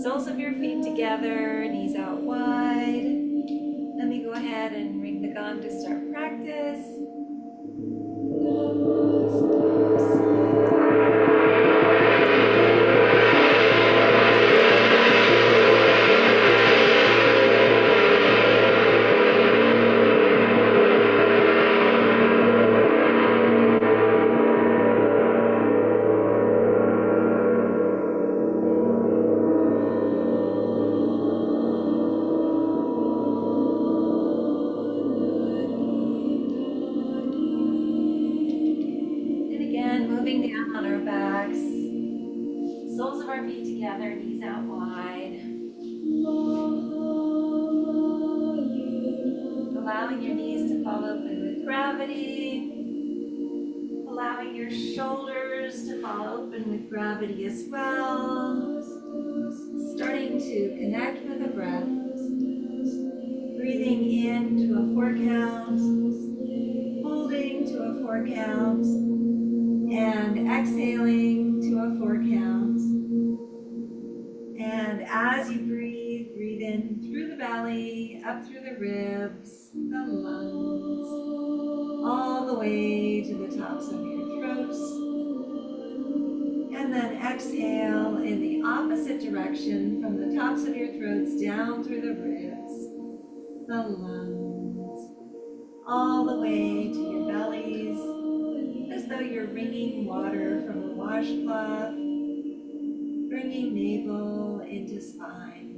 Soles of your feet together, knees out wide. Let me go ahead and ring the gong to start practice. Moving down on our backs, soles of our feet together, knees out wide. Allowing your knees to fall open with gravity. Allowing your shoulders to fall open with gravity as well. Starting to connect with the breath. Breathing in to a 4 count. Holding to a 4 count. And exhaling to a 4 count. And as you breathe, breathe in through the belly, up through the ribs, the lungs, all the way to the tops of your throats. And then exhale in the opposite direction from the tops of your throats down through the ribs, the lungs, all the way to your bellies, as though you're wringing water from a washcloth, bringing navel into spine.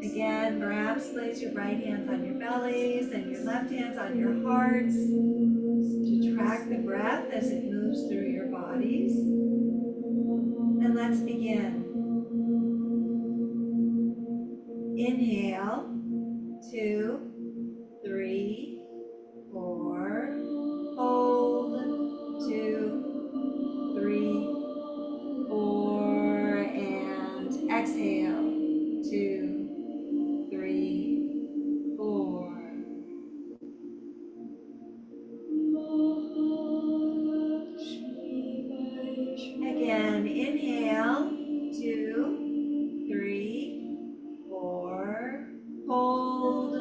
Again, perhaps place your right hands on your bellies and your left hands on your hearts to track the breath as it moves through your bodies. And let's begin. Inhale, 2, 3, 4. Hold, 2, 3, 4. And exhale, 2, 3, 4. Again, inhale, 2, 3, 4. Hold,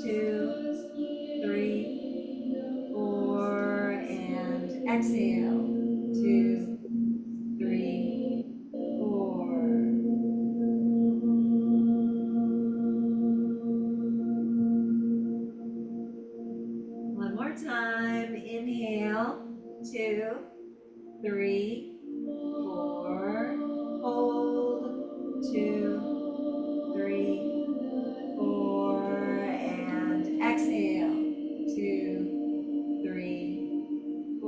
2, 3, 4. And exhale, 2, 3, 4. One more time. Inhale, 2, 3, 4. Hold, 2, 3, 4. And exhale, 2, 3, 4.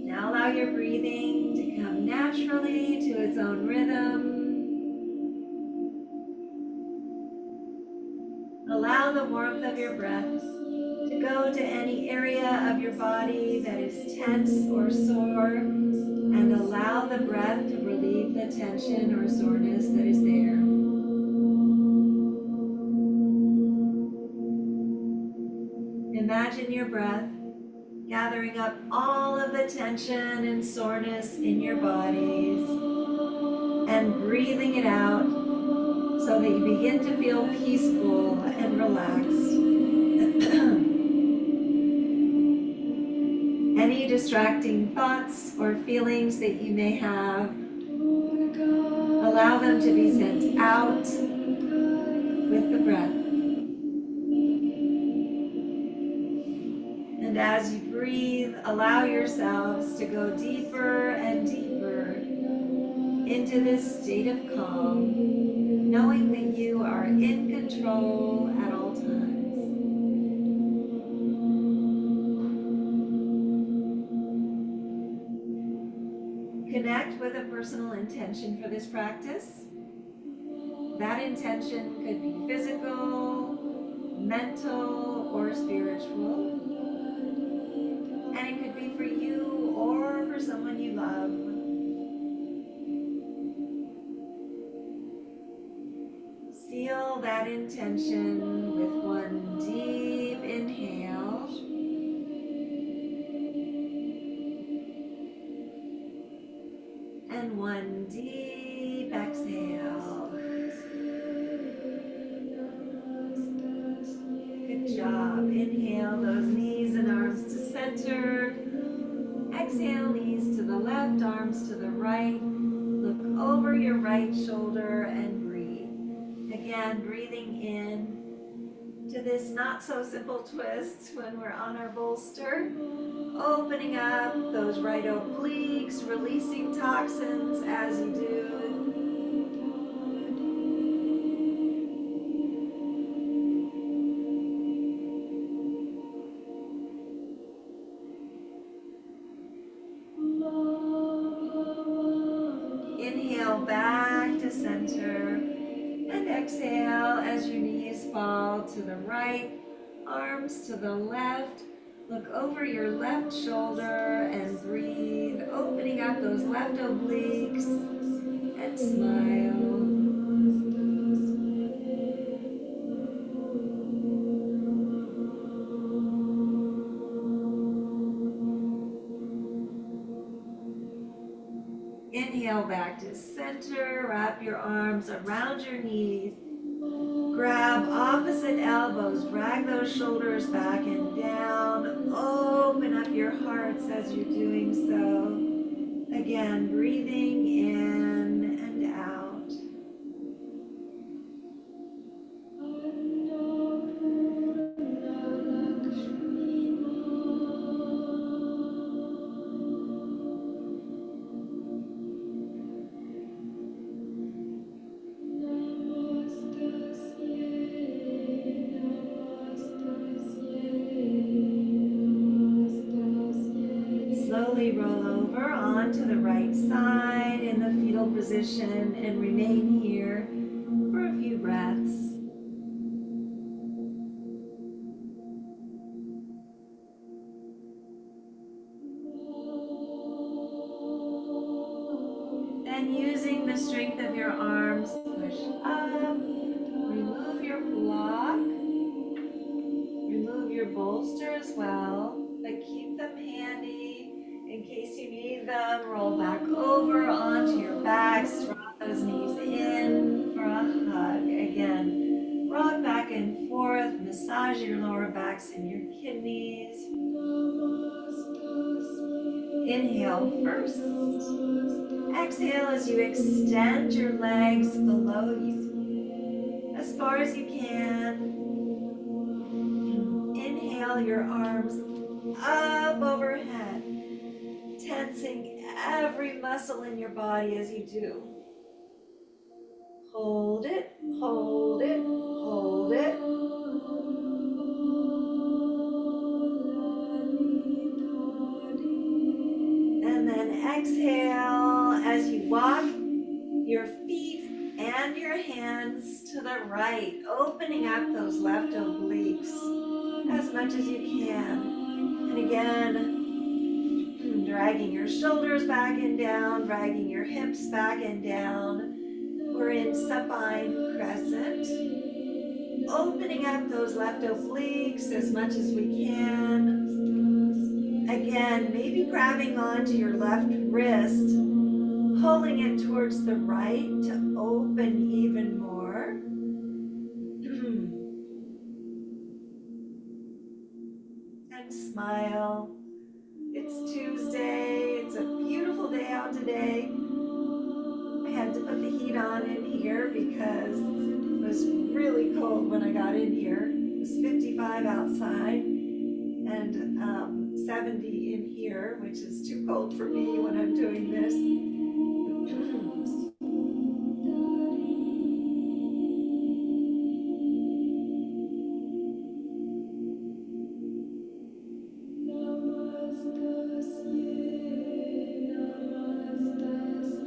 Now allow your breathing to come naturally to its own rhythm. Allow the warmth of your breath to go to any area of your body that is tense or sore, and allow the breath to relieve the tension or soreness that is there. Imagine your breath gathering up all of the tension and soreness in your bodies and breathing it out so that you begin to feel peaceful and relaxed. Any distracting thoughts or feelings that you may have, allow them to be sent out with the breath. And as you breathe, allow yourselves to go deeper and deeper into this state of calm, knowing that you are in control at all times. Connect with a personal intention for this practice. That intention could be physical, mental, or spiritual. And it could be for you or for someone you love. Seal seal that intention with one deep inhale. And one deep exhale. Good job. Inhale those knees and arms to center. Exhale, knees to the left, arms to the right. Look over your right shoulder and breathe. Again, breathing in to this not so simple twist when we're on our bolster. Opening up those right obliques, releasing toxins as you do. Inhale back to center and exhale as your knees fall to the right, arms to the left. Look over your left shoulder and breathe, opening up those left obliques and smile. Inhale back to center, wrap your arms around your knees. Grab opposite elbows, drag those shoulders back and down. Open up your hearts as you're doing so. Again, breathing in and out. Slowly roll over onto the right side in the fetal position and remain here for a few breaths. Then using the strength of your arms, push up, remove your block, remove your bolster as well, but keep them handy in case you need them. Roll back over onto your back, drop those knees in for a hug. Again, rock back and forth, massage your lower backs and your kidneys. Inhale first. Exhale as you extend your legs below you as far as you can. Inhale your arms up overhead, tensing every muscle in your body as you do. Hold it, hold it, hold it. And then exhale as you walk your feet and your hands to the right, opening up those left obliques as much as you can. And again, dragging your shoulders back and down, dragging your hips back and down. We're in supine crescent. Opening up those left obliques as much as we can. Again, maybe grabbing onto your left wrist, pulling it towards the right to open even more. And smile. It's Tuesday. It's a beautiful day out today. I had to put the heat on in here because it was really cold when I got in here. It was 55 outside and 70 in here, which is too cold for me when I'm doing this.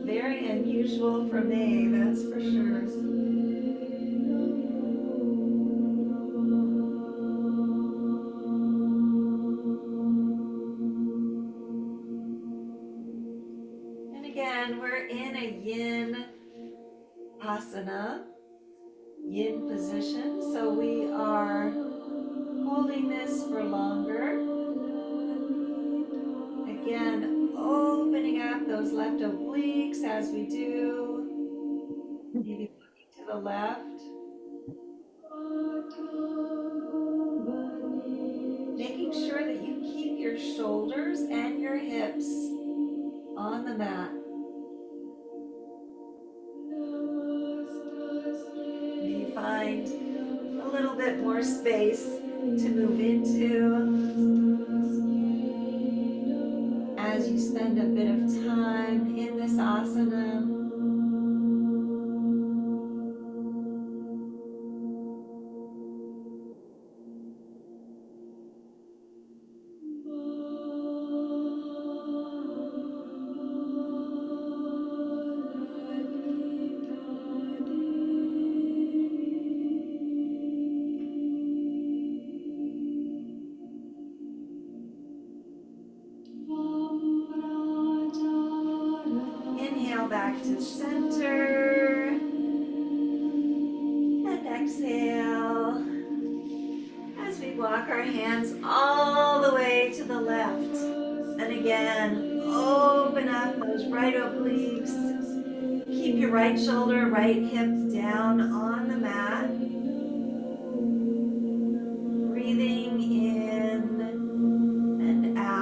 Very unusual for me, that's for sure. And again, we're in a yin asana. yin position. So we are holding this for longer. Again, opening up those left obliques as we do. Maybe looking to the left. Making sure that you keep your shoulders and your hips on the mat. You find a little bit more space to move into as you spend a bit of time in this asana. Inhale back to center and exhale as we walk our hands all the way to the left. And again, open up those right obliques. Keep your right shoulder, right hip down on the mat. Breathing in and out.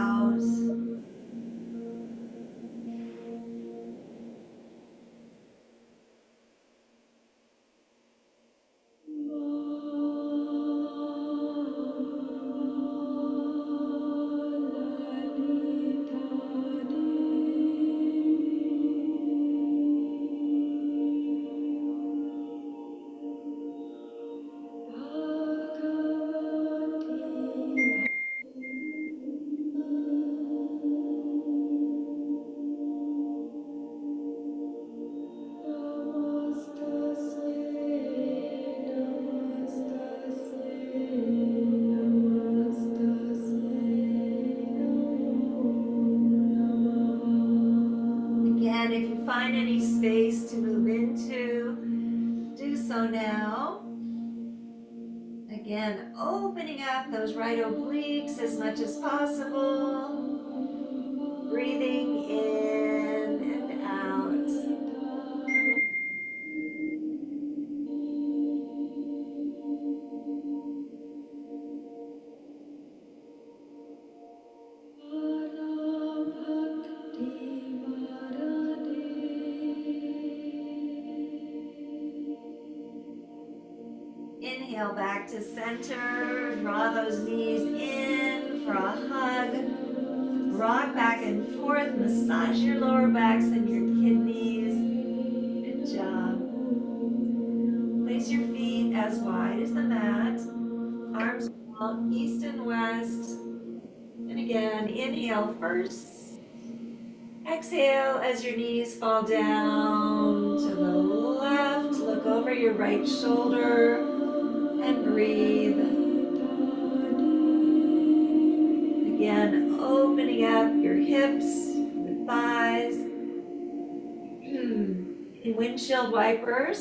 Again, if you find any space to move into, do so now. Again, opening up those right obliques as much as possible. Breathing in and out. Inhale back to center. Draw those knees in for a hug. Rock back and forth. Massage your lower backs and your kidneys. Good job. Place your feet as wide as the mat. Arms out east and west. And again, inhale first. Exhale as your knees fall down to the left. Look over your right shoulder and breathe. Again, opening up your hips, your thighs. In windshield wipers.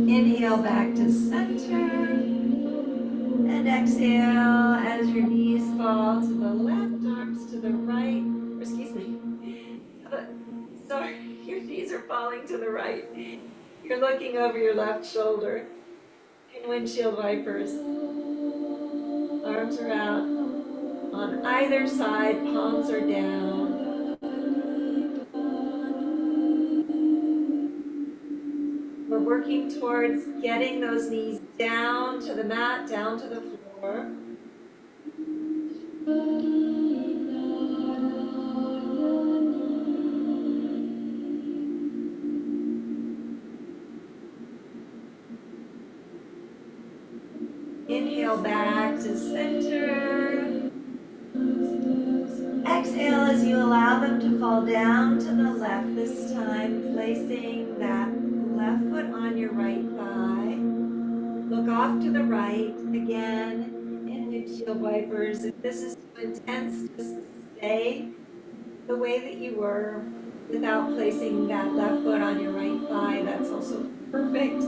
Inhale back to center. And exhale as your knees fall to the left, arms to the right. Or excuse me. Sorry, your knees are falling to the right. You're looking over your left shoulder in windshield wipers. Arms are out on either side, palms are down. We're working towards getting those knees down to the mat, down to the floor. Inhale back to center. Exhale as you allow them to fall down to the left this time, placing that left foot on your right thigh. Look off to the right again in windshield wipers. If this is too intense, just stay the way that you were without placing that left foot on your right thigh. That's also perfect.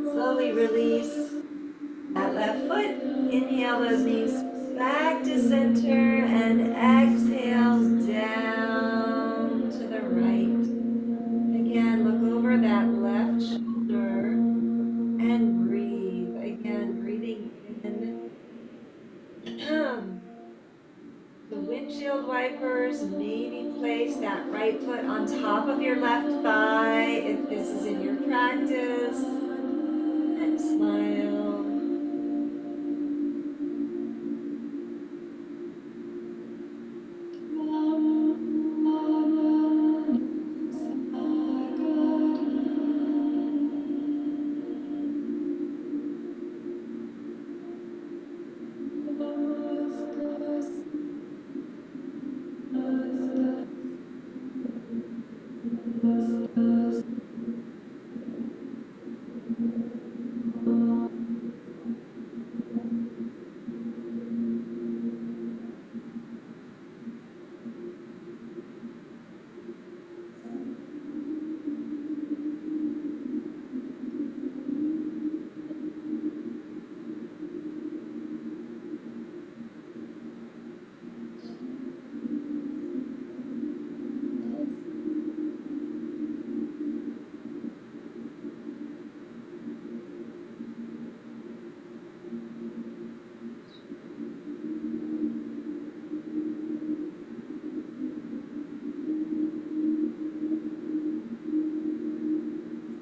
Slowly release that left foot. Inhale those knees back to center and exhale down to the right. Again, look over that left shoulder and breathe. Again, breathing in. The windshield wipers, maybe place that right foot on top of your left thigh if this is in your practice. And smile.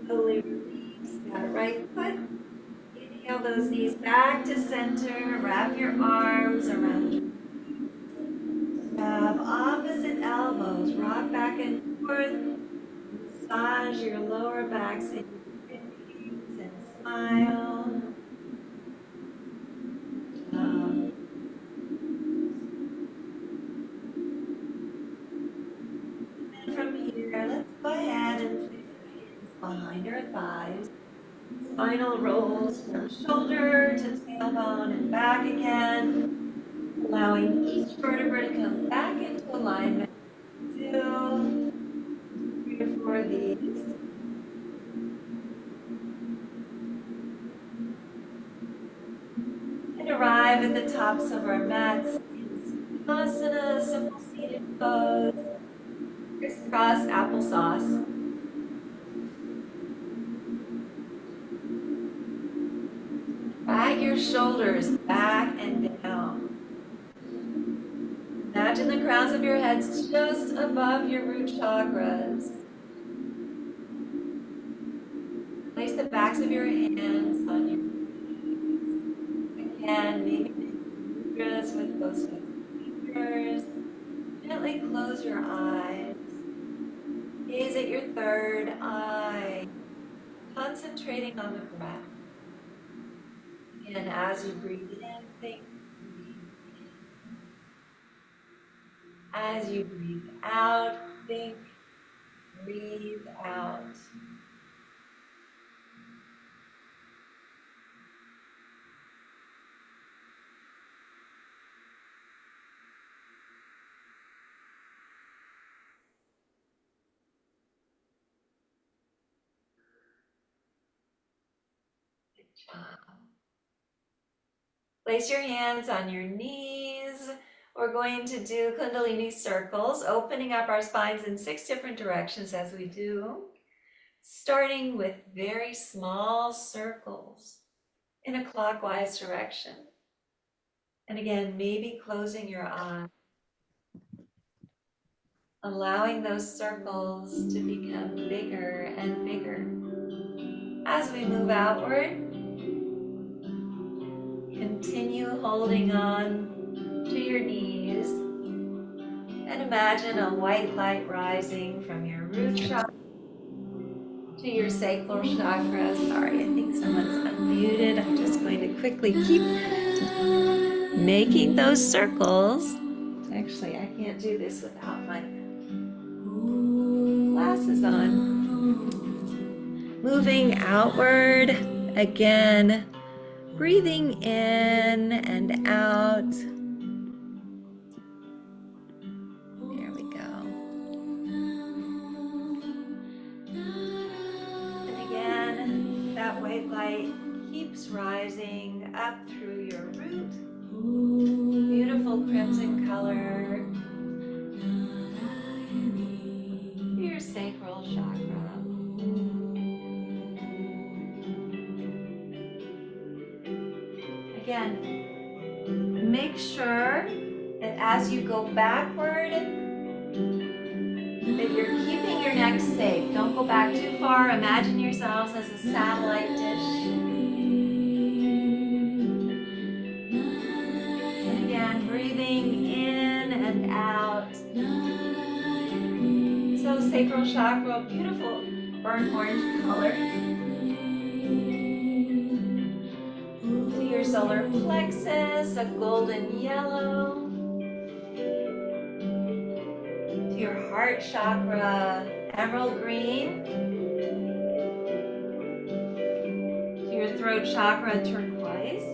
Slowly release that right foot. Inhale those knees back to center. Wrap your arms around your grab opposite elbows. Rock back and forth. Massage your lower backs and and smile. Um, and from here, let's go ahead and place our hands behind our thighs. Spinal rolls from shoulder to tailbone and back again, allowing each vertebra to come back into alignment. 2, 3 to 4 of these. And arrive at the tops of our mats in Sukhasana, simple seated pose, crisscross applesauce. Drag your shoulders back and down. Imagine the crowns of your heads just above your root chakras. Place the backs of your hands on your knees. Again, maybe mudras with both sets of fingers. Gently close your eyes. Gaze at your third eye, concentrating on the breath. And as you breathe in, think, breathe As you breathe out, think, breathe out. Good job. Place your hands on your knees. We're going to do Kundalini circles, opening up our spines in 6 different directions as we do, starting with very small circles in a clockwise direction. And again, maybe closing your eyes, allowing those circles to become bigger and bigger. As we move outward, continue holding on to your knees and imagine a white light rising from your root chakra to your sacral chakra. Sorry, I think someone's unmuted. I'm just going to quickly keep making those circles. Actually, I can't do this without my glasses on. Moving outward again, breathing in and out. There we go. And again, that white light keeps rising up through your root. Beautiful crimson color. Your sacral chakra. Again, make sure that as you go backward, that you're keeping your neck safe. Don't go back too far. Imagine yourselves as a satellite dish. And again, breathing in and out. So sacral chakra, beautiful burnt orange color. To your solar plexus, a golden yellow. To your heart chakra, emerald green. To your throat chakra, turquoise.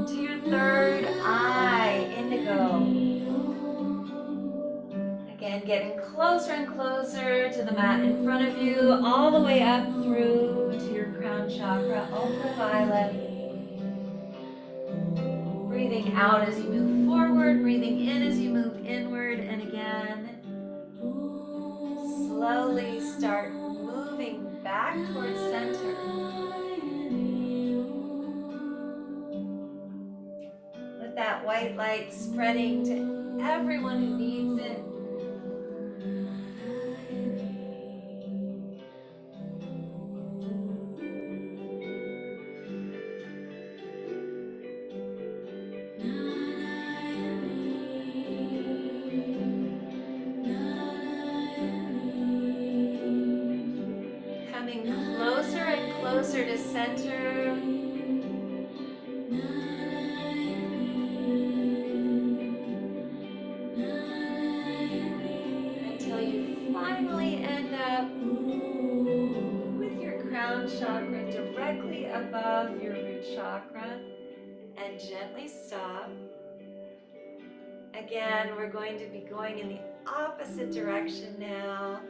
To your third eye, indigo. Again, getting closer and closer to the mat in front of you, all the way up through to your crown chakra, ultraviolet. Breathing out as you move forward, breathing in as you move inward, and again, slowly start moving back towards center. With that white light spreading to everyone who needs it. Coming closer and closer to center. Until you finally end up with your crown chakra directly above your root chakra, and gently stop. Again, we're going to be going in the opposite direction now,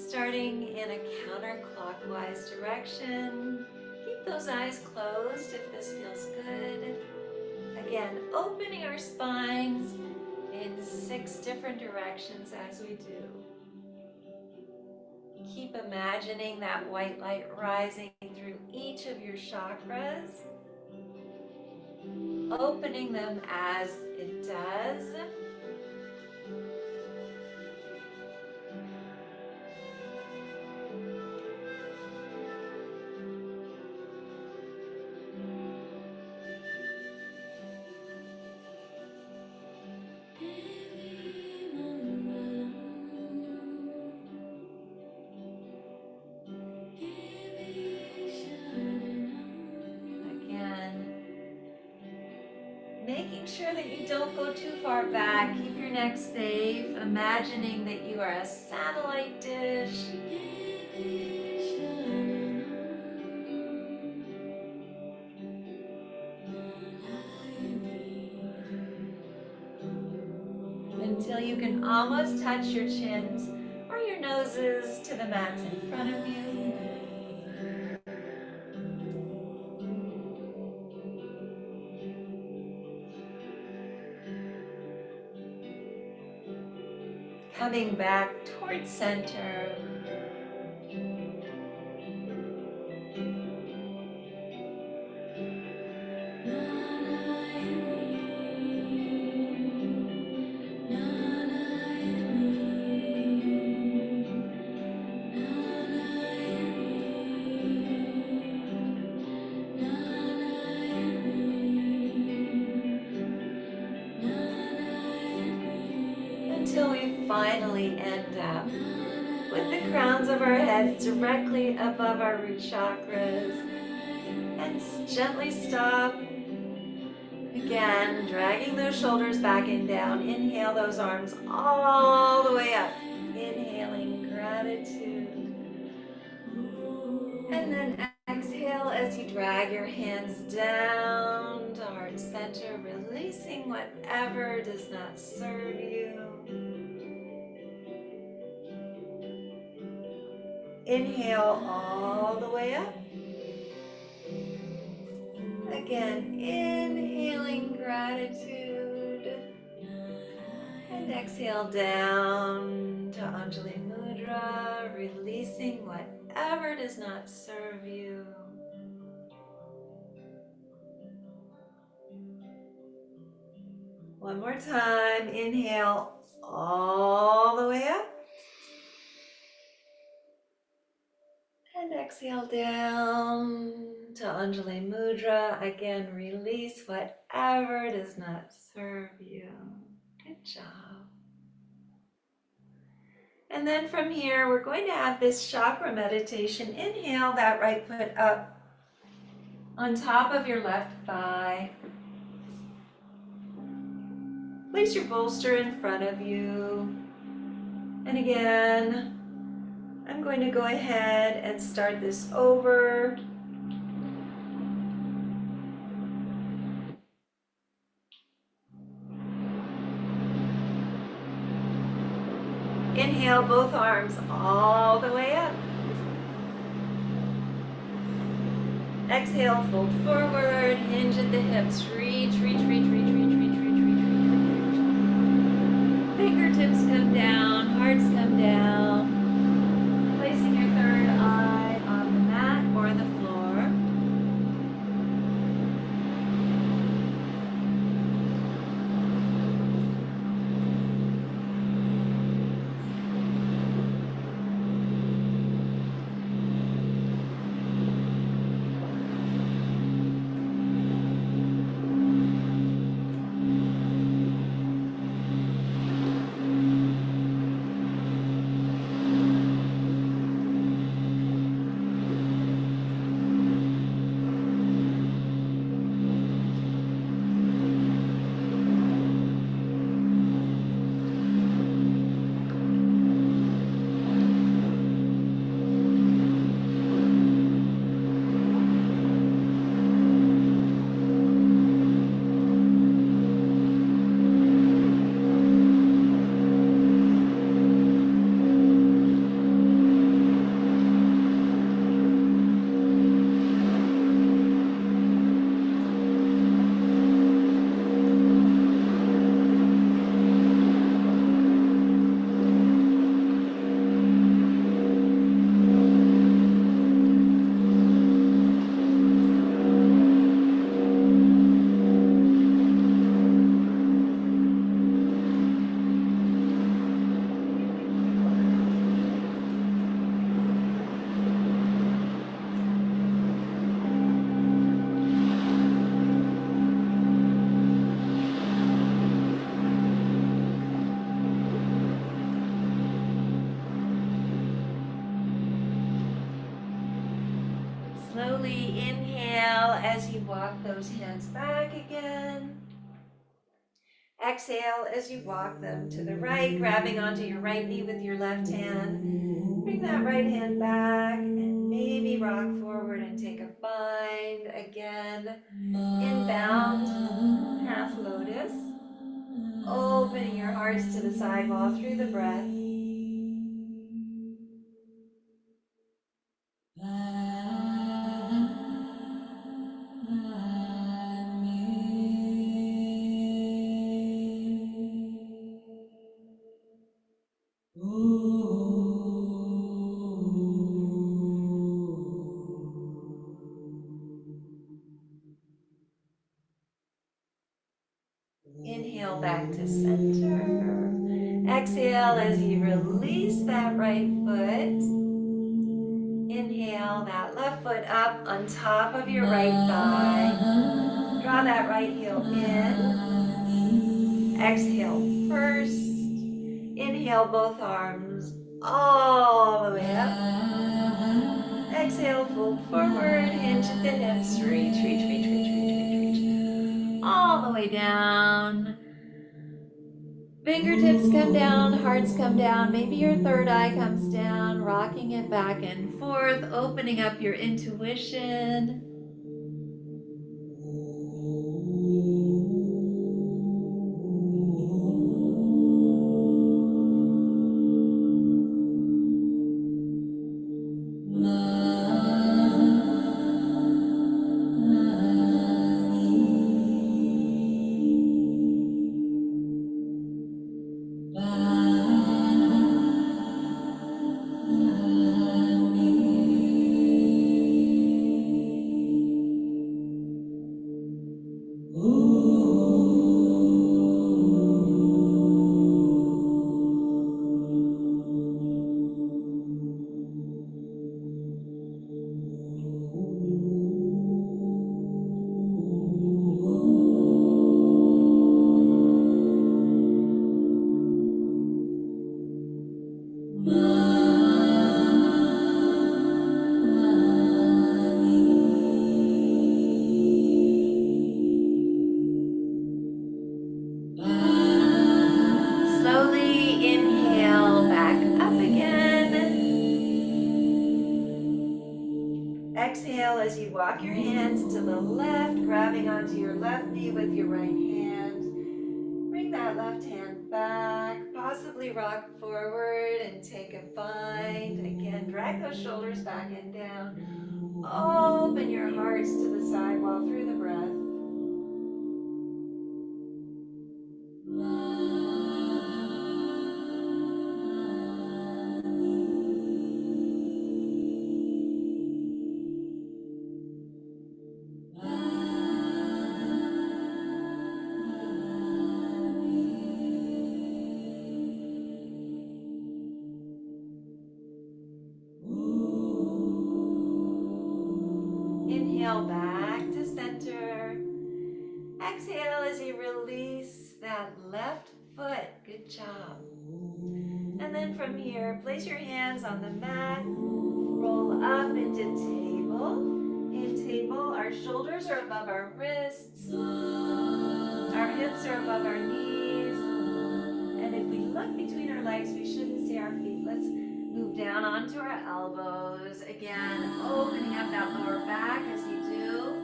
starting in a counterclockwise direction. Keep those eyes closed if this feels good. Again, opening our spines in 6 different directions as we do. Keep imagining that white light rising through each of your chakras, opening them as it does. making sure that you don't go too far back. Keep your neck safe, imagining that you are a satellite dish. Until you can almost touch your chins or your noses to the mats in front of you. Coming back towards center. Until we finally end up with the crowns of our heads directly above our root chakras. And gently stop. Again, dragging those shoulders back and down. Inhale those arms all the way up. Inhaling gratitude. And then exhale as you drag your hands down to heart center, releasing whatever does not serve you. Inhale all the way up. Again, inhaling gratitude. And exhale down to Anjali Mudra, releasing whatever does not serve you. One more time. Inhale all the way up. And exhale down to Anjali Mudra. Again, release whatever does not serve you. Good job. And then from here, we're going to have this chakra meditation. Inhale that right foot up on top of your left thigh. Place your bolster in front of you. And again, I'm going to go ahead and start this over. Inhale both arms all the way up. Exhale, fold forward, hinge at the hips. Reach, reach, reach, reach, reach, reach, reach, reach, reach, reach. Fingertips come down, hearts come down. Placing your third eye on the mat or the floor. Slowly inhale as you walk those hands back again. Exhale as you walk them to the right, grabbing onto your right knee with your left hand. Bring that right hand back and maybe rock forward and take a bind again. Inbound, half lotus. Opening your hearts to the side wall through the breath. Inhale back to center. Exhale as you release that right foot. Inhale that left foot up on top of your right thigh. Draw that right heel in. Exhale first. Inhale both arms all the way up. Exhale, fold forward, hinge at the hips, reach, reach, reach, reach, reach, reach, reach. All the way down. Fingertips come down, hearts come down, maybe your third eye comes down, rocking it back and forth, opening up your intuition. Slowly inhale back up again. Exhale as you walk your hands to the left, grabbing onto your left knee with your right hand. Bring that left hand back, possibly rock forward and take a bind. Again, drag those shoulders back and down. Open your hearts to the side wall through the breath. Inhale back to center. Exhale as you release that left foot. Good job. And then from here, place your hands on the mat. Roll up into table. In table, our shoulders are above our wrists. Our hips are above our knees. And if we look between our legs, we shouldn't see our feet. Let's move down onto our elbows. Again, opening up that lower back as you do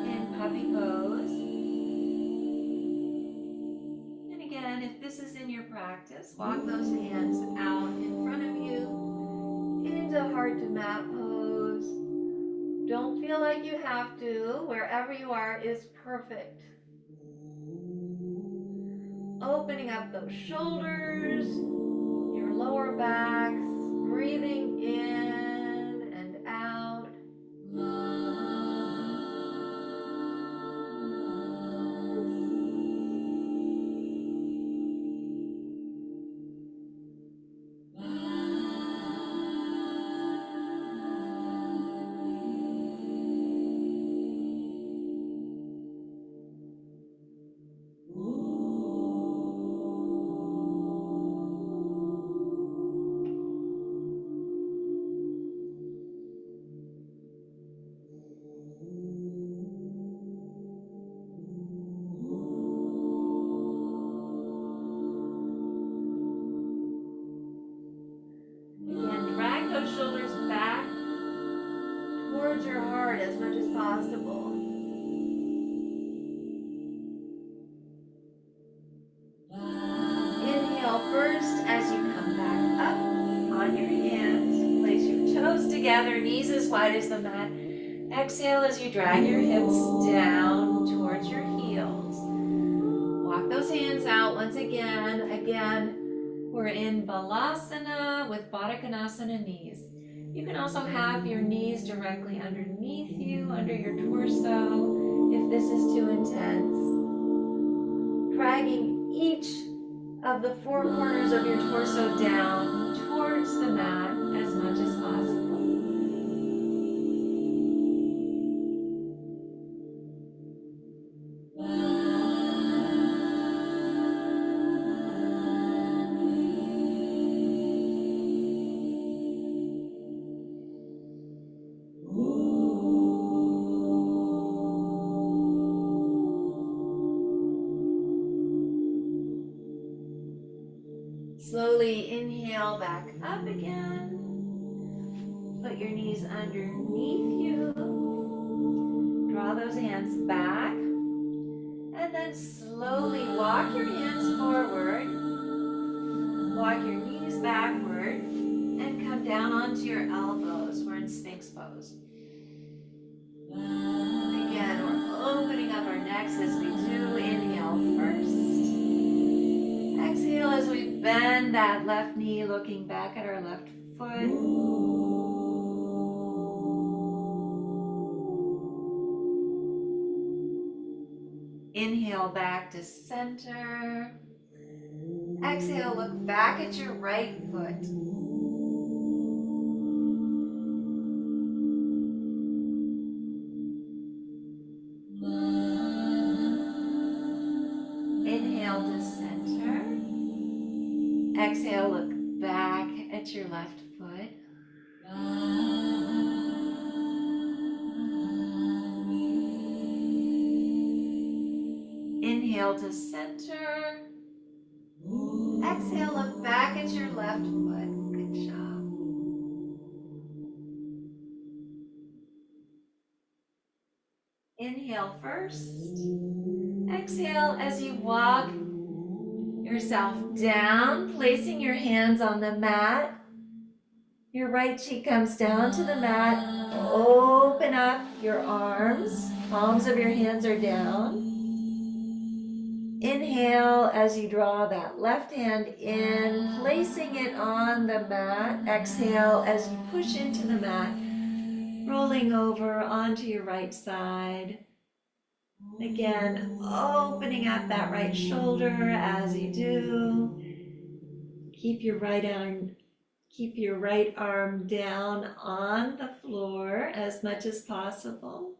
in puppy pose. And again, if this is in your practice, walk those hands out in front of you into heart to mat pose. Don't feel like you have to. Wherever you are is perfect. Opening up those shoulders, your lower backs, breathing in and out. towards your heart as much as possible. Inhale first as you come back up on your hands. Place your toes together, knees as wide as the mat. Exhale as you drag your hips down towards your heels. Walk those hands out once again. Again, we're in Balasana with Baddha Konasana knees. You can also have your knees directly underneath you, under your torso, if this is too intense. Dragging each of the four corners of your torso down towards the mat as much as possible. Slowly inhale back up again. Put your knees underneath you. Draw those hands back. And then slowly walk your hands forward. Walk your knees backward. And come down onto your elbows. We're in Sphinx pose. Again, we're opening up our necks as we do. Inhale first. Exhale as we bend that left knee, looking back at our left foot. Inhale back to center. Exhale, look back at your right foot. Inhale to center. Exhale, look back at your left foot. Inhale to center. Exhale, look back at your left foot. Good job. Inhale first. Exhale as you walk yourself down, placing your hands on the mat. Your right cheek comes down to the mat. Open up your arms. Palms of your hands are down. Inhale as you draw that left hand in, placing it on the mat. Exhale as you push into the mat, rolling over onto your right side. Again, opening up that right shoulder as you do. Keep your right arm down on the floor as much as possible.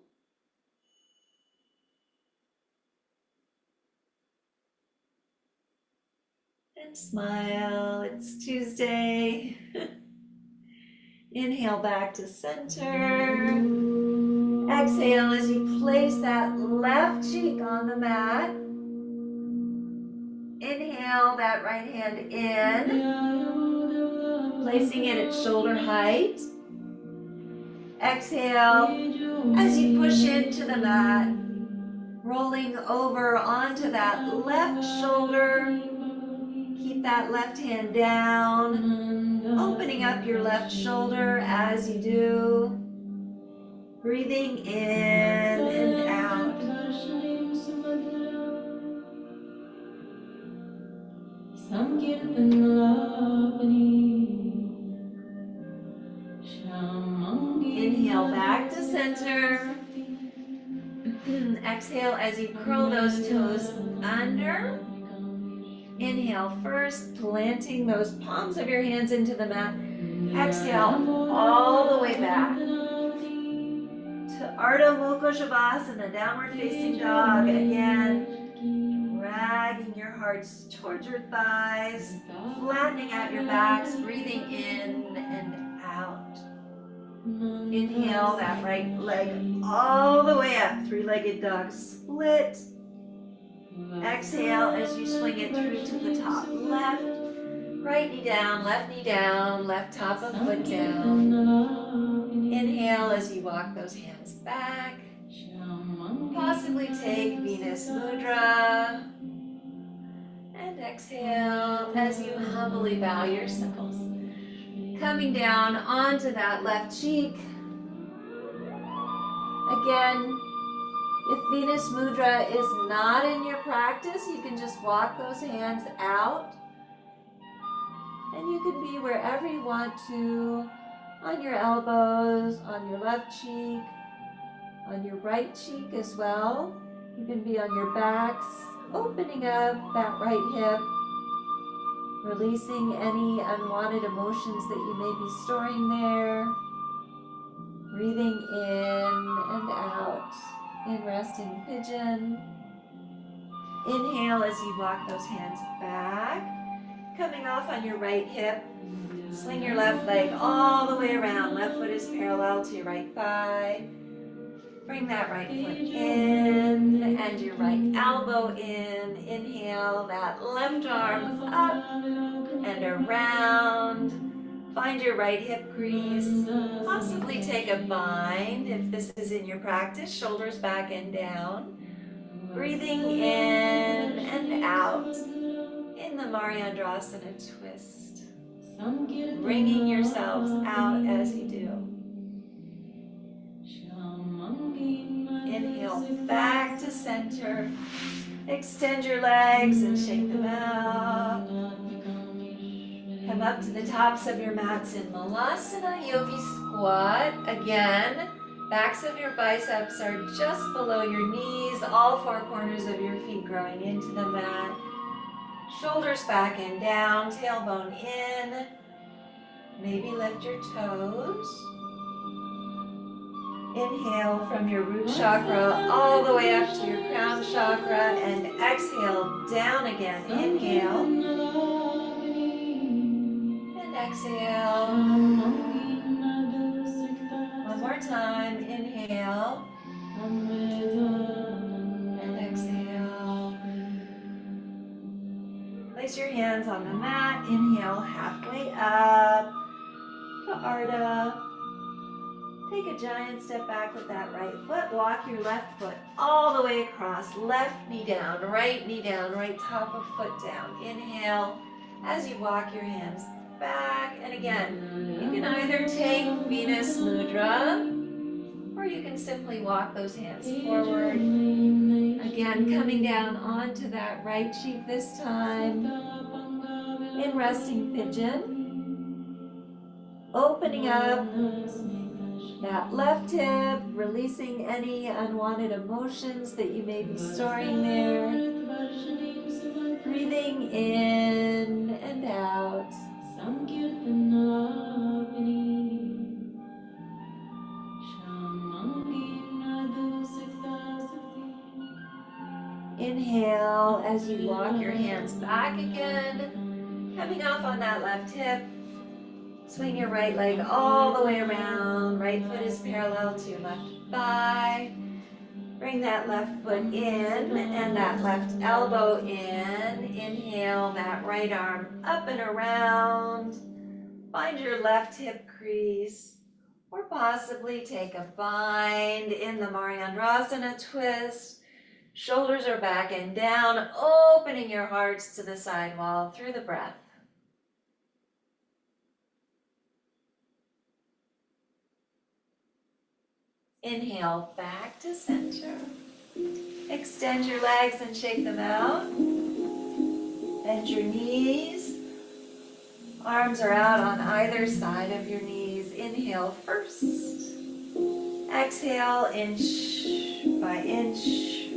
And smile, it's Tuesday. Inhale back to center. Exhale as you place that left cheek on the mat. Inhale that right hand in, placing it at shoulder height. Exhale as you push into the mat, rolling over onto that left shoulder. Keep that left hand down, opening up your left shoulder as you do. Breathing in and out. Inhale back to center. Exhale as you curl those toes under. Inhale first, planting those palms of your hands into the mat. Exhale all the way back to Ardha Mukha Shavasana, downward facing dog. Again, dragging your hearts towards your thighs, flattening out your backs, breathing in and out. Inhale that right leg all the way up, three-legged dog split. Exhale as you swing it through to the top left. Right knee down, left top of foot down. Inhale as you walk those hands back. Possibly take Venus Mudra. And exhale as you humbly bow yourselves. Coming down onto that left cheek. Again, if Venus Mudra is not in your practice, you can just walk those hands out. And you can be wherever you want to, on your elbows, on your left cheek, on your right cheek as well. You can be on your backs, opening up that right hip, releasing any unwanted emotions that you may be storing there. Breathing in and out in resting pigeon. Inhale as you walk those hands back. Coming off on your right hip. Swing your left leg all the way around. Left foot is parallel to your right thigh. Bring that right foot in and your right elbow in. Inhale that left arm up and around. Find your right hip crease. Possibly take a bind if this is in your practice. Shoulders back and down. Breathing in and out in the Mariandrasana twist. Bringing yourselves out as you do. Inhale back to center. Extend your legs and shake them out. Come up to the tops of your mats in Malasana Yogi Squat. Again, backs of your biceps are just below your knees, all four corners of your feet growing into the mat. Shoulders back and down, tailbone in. Maybe lift your toes. Inhale from your root chakra all the way up to your crown chakra and exhale down again. Inhale. And exhale. One more time. Inhale. And exhale. Place your hands on the mat. Inhale halfway up to Ardha. Take a giant step back with that right foot. Walk your left foot all the way across. Left knee down, right top of foot down. Inhale as you walk your hands back. And again, you can either take Venus Mudra or you can simply walk those hands forward. Again, coming down onto that right cheek this time in resting pigeon. Opening up that left hip, releasing any unwanted emotions that you may be storing there. Breathing in and out. Inhale as you walk your hands back again. Coming off on that left hip. Swing your right leg all the way around. Right foot is parallel to your left thigh. Bring that left foot in and that left elbow in. Inhale that right arm up and around. Find your left hip crease or possibly take a bind in the Mariandrasana twist. Shoulders are back and down, opening your hearts to the side wall through the breath. Inhale back to center. Extend your legs and shake them out. Bend your knees. Arms are out on either side of your knees. Inhale first. Exhale inch by inch,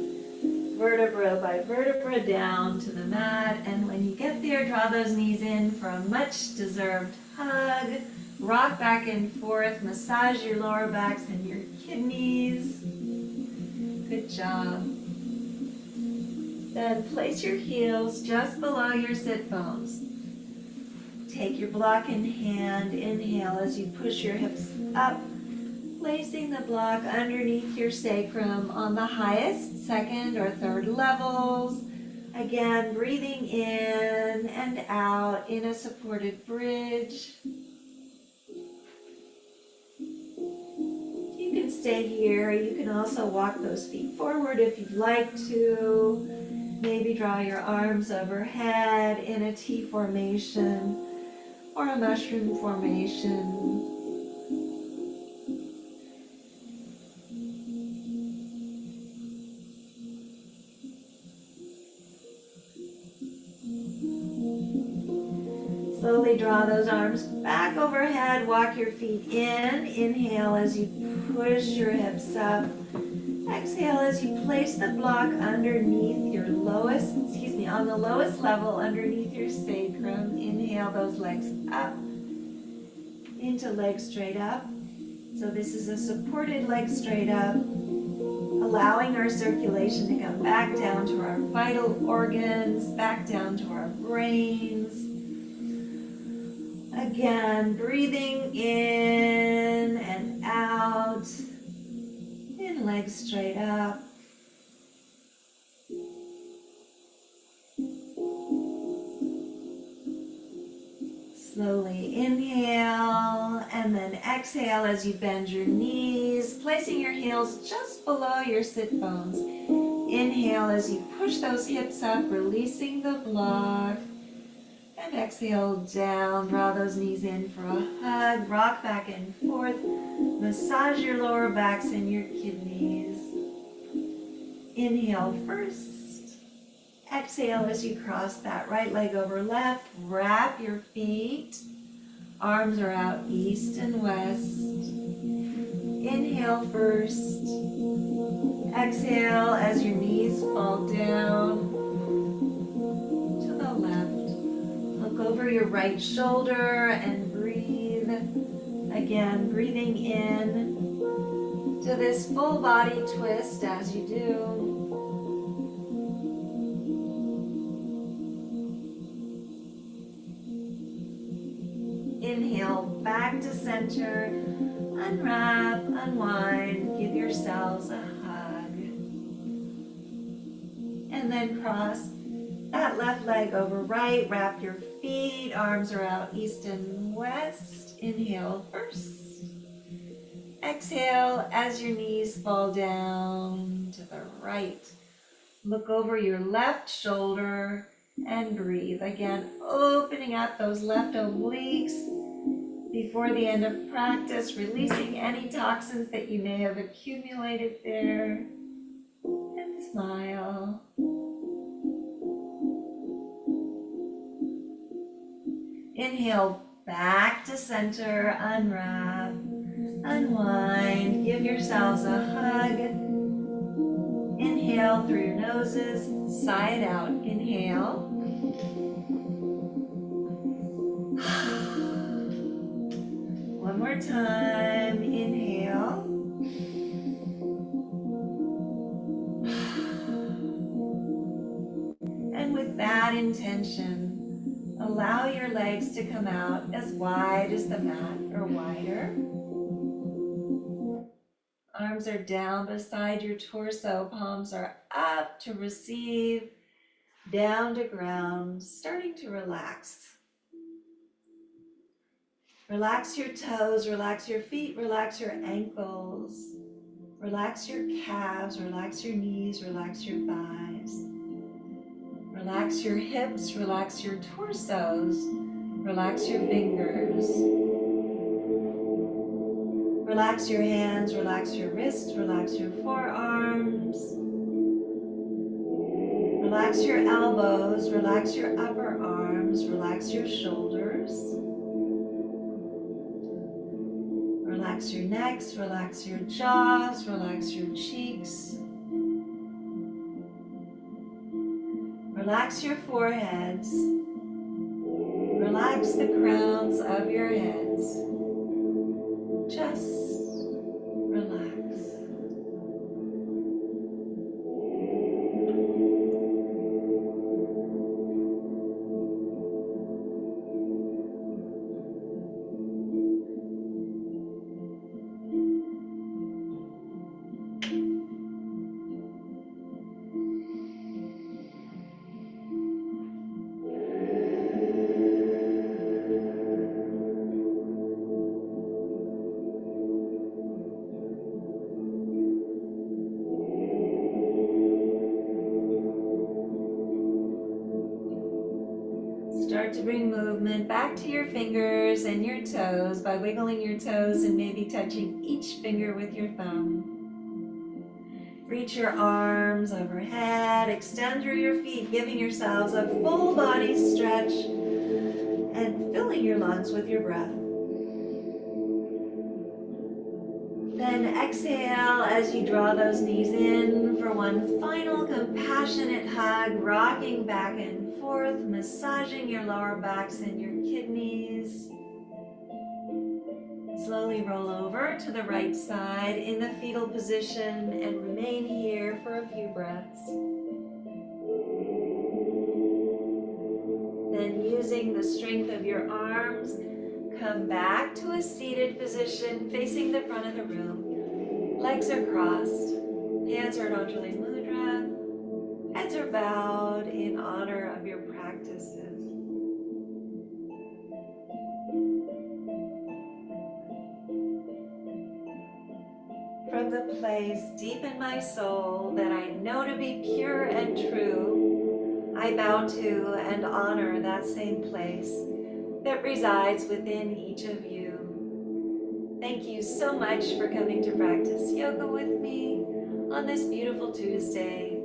vertebra by vertebra down to the mat. And when you get there, draw those knees in for a much deserved hug. Rock back and forth, massage your lower backs and your kidneys. Good job. Then place your heels just below your sit bones. Take your block in hand. Inhale as you push your hips up, placing the block underneath your sacrum on the highest, second or third levels. Again, breathing in and out in a supported bridge. stay here. You can also walk those feet forward if you'd like to. Maybe draw your arms overhead in a T formation or a mushroom formation. Slowly draw those arms back overhead. Walk your feet in. Inhale as you push your hips up. Exhale as you place the block underneath your on the lowest level underneath your sacrum. Inhale those legs up into legs straight up. So this is a supported leg straight up, allowing our circulation to come back down to our vital organs, back down to our brains. Again, breathing in and out, and legs straight up. Slowly inhale and then exhale as you bend your knees, placing your heels just below your sit bones. Inhale as you push those hips up, releasing the block. And exhale down, draw those knees in for a hug, rock back and forth, massage your lower backs and your kidneys. Inhale first. Exhale as you cross that right leg over left, wrap your feet. Arms are out east and west. Inhale first. Exhale as your knees fall down to the left. Look over your right shoulder and breathe. Again, breathing in to this full body twist as you do. Inhale back to center, unwrap, unwind, give yourselves a hug. And then cross that left leg over right, wrap your feet, arms are out east and west. Inhale first. Exhale as your knees fall down to the right. Look over your left shoulder and breathe. Again, opening up those left obliques before the end of practice, releasing any toxins that you may have accumulated there. And smile. Inhale back to center, unwrap, unwind, give yourselves a hug. Inhale through your noses, sigh it out. Inhale. One more time, inhale. And with that intention, allow your legs to come out as wide as the mat or wider. Arms are down beside your torso, palms are up to receive, down to ground, starting to relax. Relax your toes, relax your feet, relax your ankles, relax your calves, relax your knees, relax your thighs. Relax your hips, relax your torsos, relax your fingers. Relax your hands, relax your wrists, relax your forearms. Relax your elbows, relax your upper arms, relax your shoulders. Relax your necks, relax your jaws, relax your cheeks. Relax your foreheads. Relax the crowns of your heads. Just relax. start to bring movement back to your fingers and your toes by wiggling your toes and maybe touching each finger with your thumb. Reach your arms overhead, extend through your feet, giving yourselves a full body stretch and filling your lungs with your breath. Then exhale as you draw those knees in for one final compassionate hug, rocking back and forth, massaging your lower backs and your kidneys. Slowly roll over to the right side in the fetal position and remain here for a few breaths. Then using the strength of your arms, come back to a seated position facing the front of the room. Legs are crossed, hands are in Anjali Mudra, heads are bowed in honor of your practices. From the place deep in my soul that I know to be pure and true, I bow to and honor that same place that resides within each of you. Thank you so much for coming to practice yoga with me on this beautiful Tuesday.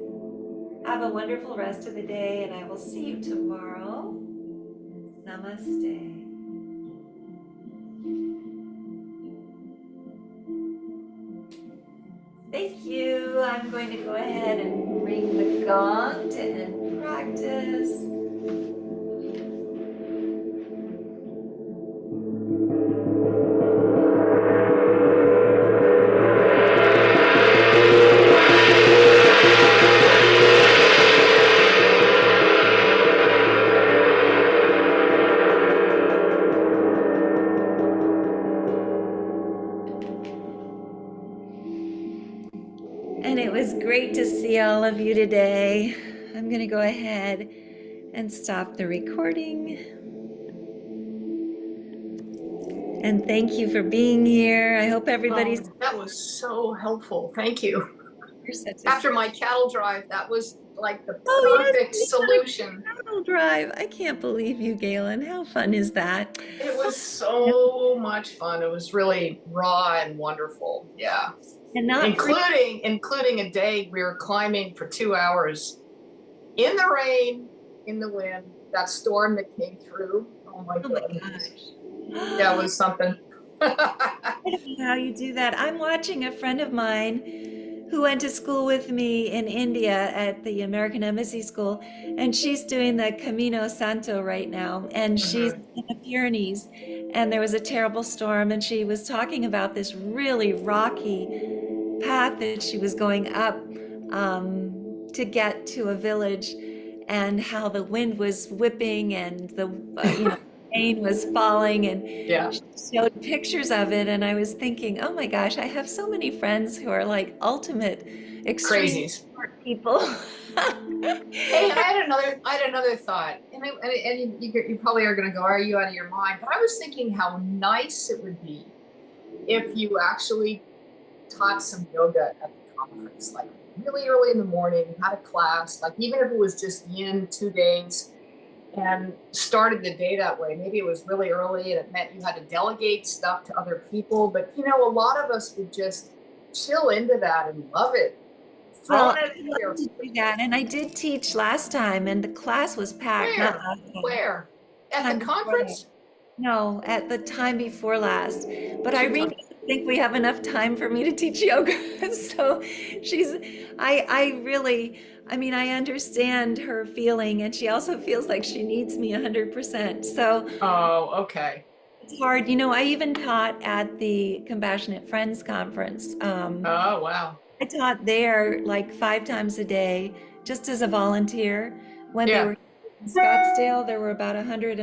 Have a wonderful rest of the day, and I will see you tomorrow. Namaste. Thank you. I'm going to go ahead and ring the gong to end practice. And it was great to see all of you today. I'm going to go ahead and stop the recording. And thank you for being here. I hope everybody's. That was so helpful. Thank you. You're such a After my cattle drive, that was like the perfect solution. Cattle drive. I can't believe you, Galen. How fun is that? It was so much fun. It was really raw and wonderful. Yeah. And not including a day we were climbing for 2 hours in the rain, in the wind, that storm that came through. Oh my gosh. That was something. I don't know how you do that. I'm watching a friend of mine who went to school with me in India at the American Embassy School, and she's doing the Camino Santo right now, and she's in the Pyrenees, and there was a terrible storm, and she was talking about this really rocky path that she was going up to get to a village, and how the wind was whipping and the rain was falling, and she showed pictures of it, and I was thinking, oh my gosh, I have so many friends who are like ultimate extreme people. Hey, I had another thought, and you probably are going to go, are you out of your mind? But I was thinking how nice it would be if you actually taught some yoga at the conference, like really early in the morning, had a class, like even if it was just yin 2 days, and started the day that way. Maybe it was really early and it meant you had to delegate stuff to other people, but a lot of us would just chill into that and love it. Well, I love to do that, and I did teach last time, and the class was packed. Where? At the conference? No, at the time before last. But Irene doesn't think we have enough time for me to teach yoga. So I understand her feeling, and she also feels like she needs me 100%. So. Oh, okay. It's hard. I even taught at the Compassionate Friends Conference. Oh, wow. I taught there like 5 times a day, just as a volunteer. When they were in Scottsdale, there were about 1,100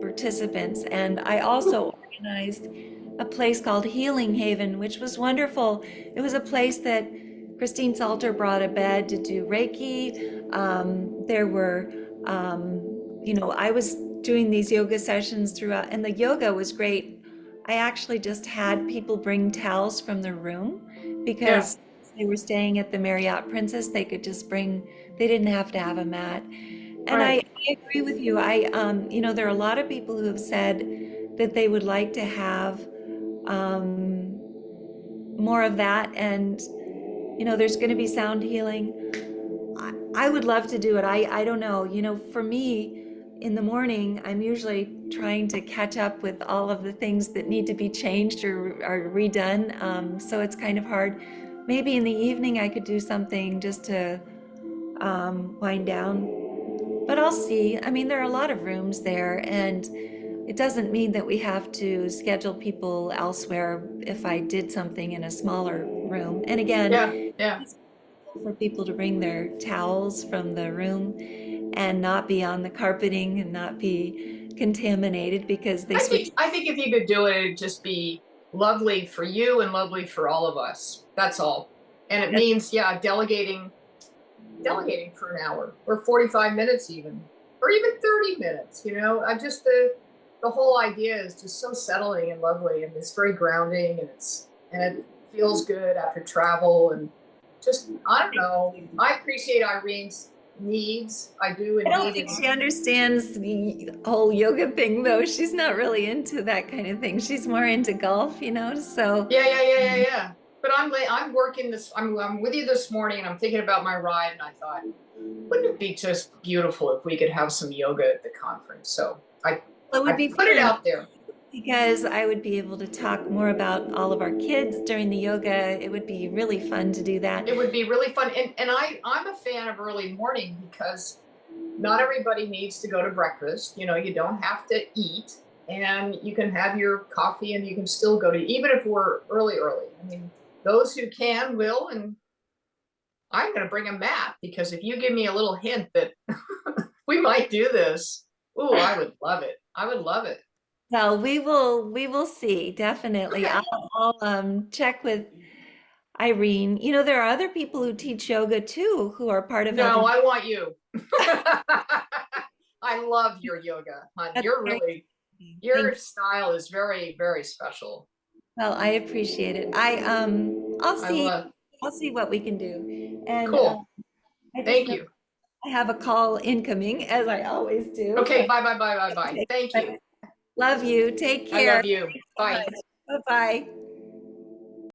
participants. And I also organized a place called Healing Haven, which was wonderful. It was a place that Christine Salter brought a bed to do Reiki. There were, I was doing these yoga sessions throughout, and the yoga was great. I actually just had people bring towels from the room because they were staying at the Marriott Princess, they could just bring, they didn't have to have a mat. And Right. I agree with you. There are a lot of people who have said that they would like to have um, more of that. And, there's going to be sound healing. I would love to do it. I don't know. For me, in the morning, I'm usually trying to catch up with all of the things that need to be changed or redone. So it's kind of hard. Maybe in the evening, I could do something just to wind down. But I'll see. I mean, there are a lot of rooms there, and it doesn't mean that we have to schedule people elsewhere if I did something in a smaller room. And Yeah. again, Yeah. for people to bring their towels from the room and not be on the carpeting and not be contaminated because they switch. I think if you could do it, it'd just be lovely for you and lovely for all of us. That's all. And it means, yeah, delegating for an hour or 45 minutes even, or even 30 minutes, I just the whole idea is just so settling and lovely, and it's very grounding, and it feels good after travel, and just, I don't know. I appreciate Irene's needs. I do I don't indeed. think And she understands the whole yoga thing, though. She's not really into that kind of thing. She's more into golf. So, yeah. But I'm working this. I'm with you this morning, and I'm thinking about my ride, and I thought, wouldn't it be just beautiful if we could have some yoga at the conference? So it I would be put it fun out there. because I would be able to talk more about all of our kids during the yoga. It would be really fun to do that. It would be really fun. And I'm a fan of early morning because not everybody needs to go to breakfast. You don't have to eat, and you can have your coffee, and you can still go to, even if we're early. I mean, those who can will, and I'm going to bring a map, because if you give me a little hint that we might do this, ooh, I would love it. I would love it. Well, we will see, definitely. Okay. I'll check with Irene. There are other people who teach yoga too, who are part of No, Elder. I want you. I love your yoga, hon. That's very Your thank style is very, very special. Well, I appreciate it. I'll I see love, I'll see what we can do. And cool. I just Thank know you. I have a call incoming, as I always do. So Okay, bye, bye, bye, bye, bye. Thank but you. love you. Take I care. love you. So Bye. much. Bye-bye.